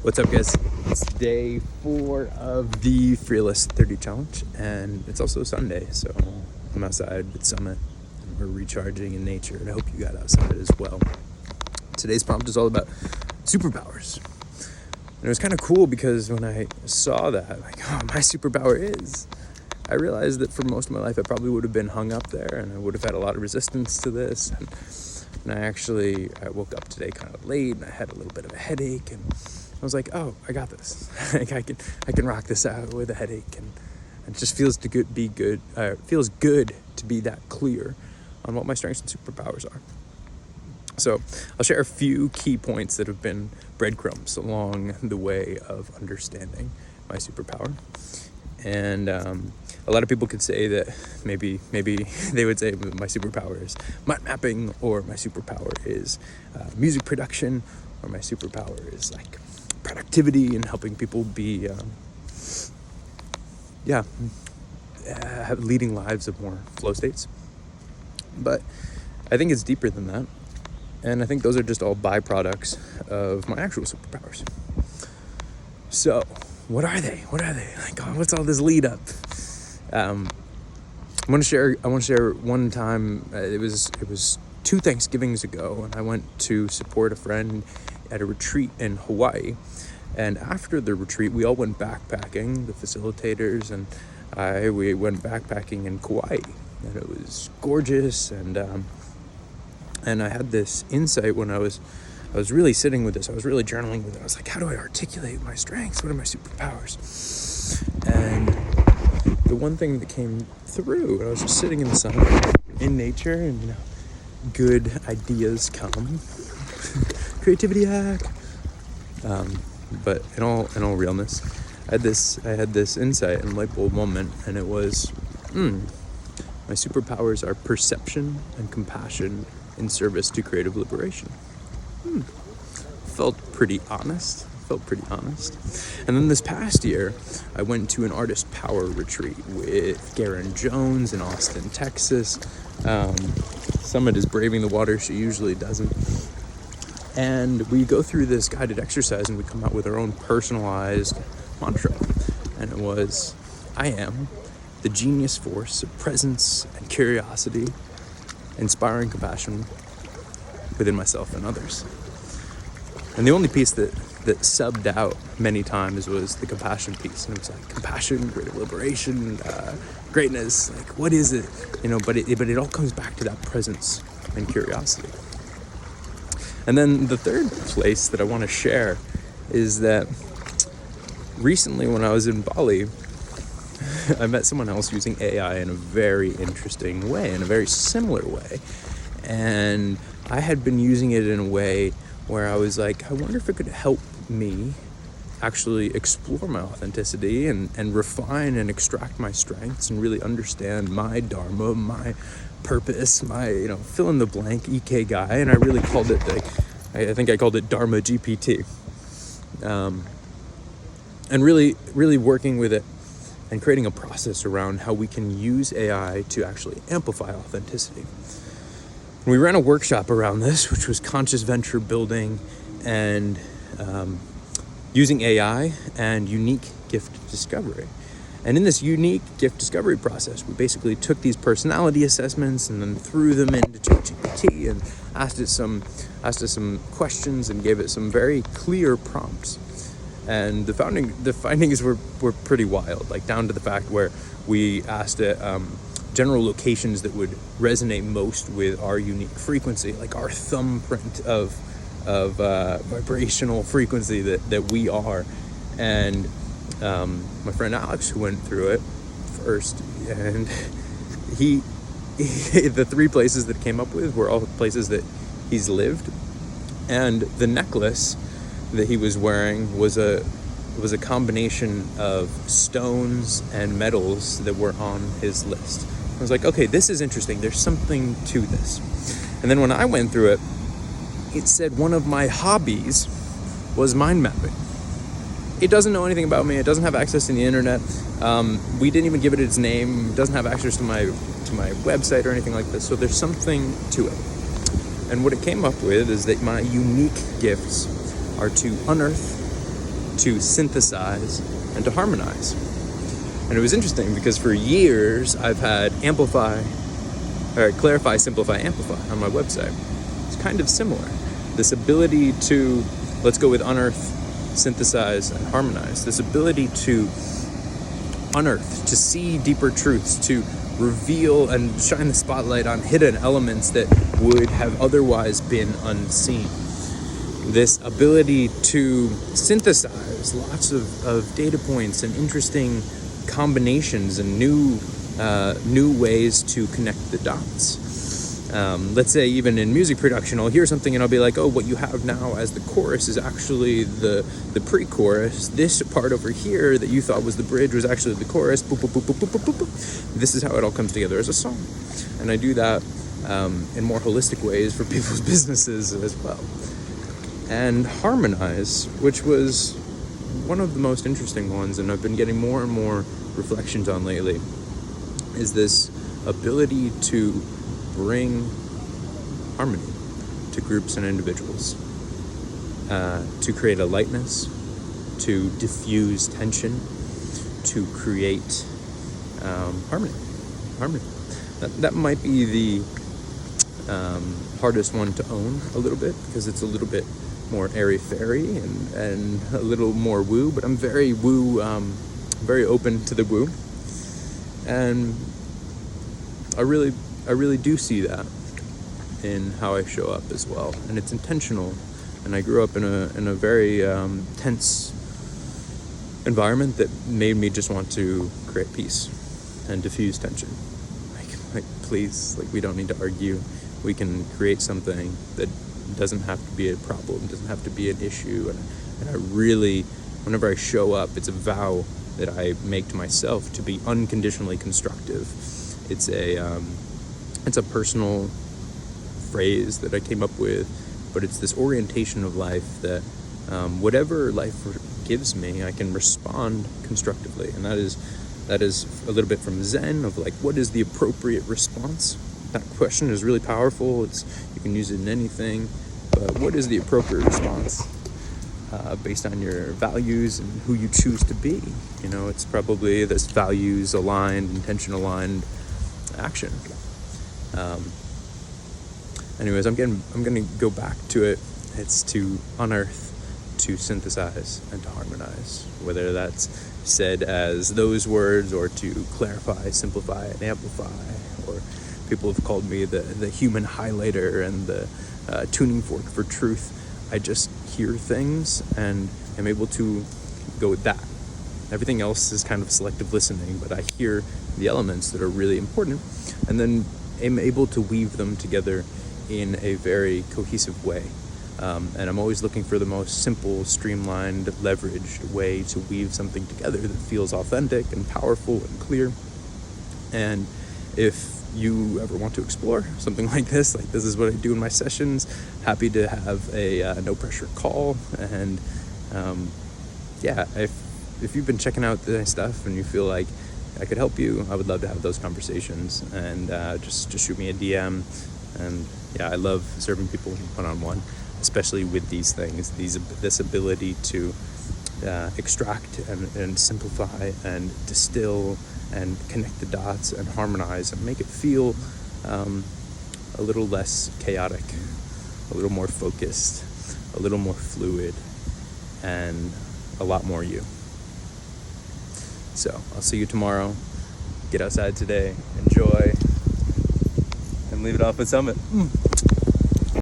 What's up, guys? It's day 4 of the Fearless 30 Challenge, and it's also Sunday, so I'm outside with Summit, and we're recharging in nature, and I hope you got outside as well. Today's prompt is all about superpowers, and it was kind of cool because when I saw that, my superpower is, I realized that for most of my life, I probably would have been hung up there, and I would have had a lot of resistance to this, and I woke up today kind of late, and I had a little bit of a headache, and I was like, oh, I got this. I can rock this out with a headache, and it just feels feels good to be that clear on what my strengths and superpowers are. So I'll share a few key points that have been breadcrumbs along the way of understanding my superpower. And a lot of people could say that maybe they would say my superpower is mind mapping, or my superpower is music production, or my superpower is like productivity and helping people be leading lives of more flow states. But I think it's deeper than that, and I think those are just all byproducts of my actual superpowers. So what are they? What's all this lead up? I want to share one time. It was 2 Thanksgivings ago, and I went to support a friend at a retreat in Hawaii. And after the retreat, we all went backpacking, the facilitators and we went backpacking in Kauai, and it was gorgeous. And I had this insight when I was really sitting with this. I was really journaling with it. I was like, how do I articulate my strengths? What are my superpowers? And the one thing that came through, I was just sitting in the sun, in nature, and good ideas come. Creativity hack. But in all realness, I had this insight and light bulb moment, and it was, my superpowers are perception and compassion in service to creative liberation. Felt pretty honest. And then this past year, I went to an artist power retreat with Garen Jones in Austin, Texas. Summit is braving the water she usually doesn't. And we go through this guided exercise, and we come out with our own personalized mantra. And it was, I am the genius force of presence and curiosity, inspiring compassion within myself and others. And the only piece that subbed out many times was the compassion piece. And it was like compassion, creative liberation, greatness, like what is it? But it all comes back to that presence and curiosity. And then the third place that I want to share is that recently when I was in Bali, I met someone else using AI in a very interesting way, in a very similar way. And I had been using it in a way where I was like, I wonder if it could help me actually explore my authenticity and refine and extract my strengths and really understand my dharma, my purpose, my fill in the blank EK guy. And I really called it I think I called it Dharma GPT. And really working with it and creating a process around how we can use AI to actually amplify authenticity. We ran a workshop around this, which was conscious venture building and using AI and unique gift discovery. And in this unique gift discovery process, we basically took these personality assessments and then threw them into ChatGPT and asked it some questions and gave it some very clear prompts. And the findings were pretty wild, like down to the fact where we asked it general locations that would resonate most with our unique frequency, like our thumbprint of vibrational frequency that we are. And my friend Alex, who went through it first, and the 3 places that came up with were all places that he's lived, and the necklace that he was wearing was a combination of stones and metals that were on his list. I was like, okay, this is interesting. There's something to this. And then when I went through it, it said one of my hobbies was mind mapping. It doesn't know anything about me. It doesn't have access to the internet. We didn't even give it its name. It doesn't have access to my website or anything like this. So there's something to it. And what it came up with is that my unique gifts are to unearth to synthesize, and to harmonize. And it was interesting because for years I've had Clarify, Simplify, Amplify on my website. It's kind of similar. This ability to, let's go with unearth, synthesize, and harmonize. This ability to unearth, to see deeper truths, to reveal and shine the spotlight on hidden elements that would have otherwise been unseen. This ability to synthesize lots of data points and interesting combinations and new ways to connect the dots. Let's say even in music production, I'll hear something and I'll be like, oh, what you have now as the chorus is actually the pre-chorus. This part over here that you thought was the bridge was actually the chorus. Boop, boop, boop, boop, boop, boop, boop. This is how it all comes together as a song. And I do that in more holistic ways for people's businesses as well. And harmonize, which was one of the most interesting ones, and I've been getting more and more reflections on lately, is this ability to bring harmony to groups and individuals, to create a lightness, to diffuse tension, to create harmony. That might be the hardest one to own a little bit, because it's a little bit more airy-fairy and a little more woo, but I'm very woo, very open to the woo. And I really do see that in how I show up as well, and it's intentional. And I grew up in a very tense environment that made me just want to create peace and diffuse tension. Like please, we don't need to argue. We can create something that doesn't have to be a problem, doesn't have to be an issue. And I really, whenever I show up, it's a vow that I make to myself to be unconditionally constructive. It's a personal phrase that I came up with, but it's this orientation of life that whatever life gives me, I can respond constructively. And that is a little bit from Zen of what is the appropriate response? That question is really powerful. You can use it in anything, but what is the appropriate response based on your values and who you choose to be? It's probably this values aligned, intention aligned action. Anyways, I'm going to go back to it. It's to unearth, to synthesize, and to harmonize. Whether that's said as those words, or to clarify, simplify, and amplify, or people have called me the human highlighter and the tuning fork for truth. I just hear things and am able to go with that. Everything else is kind of selective listening, but I hear the elements that are really important, and then am able to weave them together in a very cohesive way. And I'm always looking for the most simple, streamlined, leveraged way to weave something together that feels authentic and powerful and clear. And if you ever want to explore something like this is what I do in my sessions, happy to have a no pressure call. And if you've been checking out the stuff and you feel like I could help you, I would love to have those conversations. And just shoot me a DM. And I love serving people one-on-one, especially with these things, this ability to extract and simplify and distill and connect the dots and harmonize and make it feel a little less chaotic, a little more focused, a little more fluid, and a lot more you. So I'll see you tomorrow. Get outside today, enjoy, and leave it off with Summit.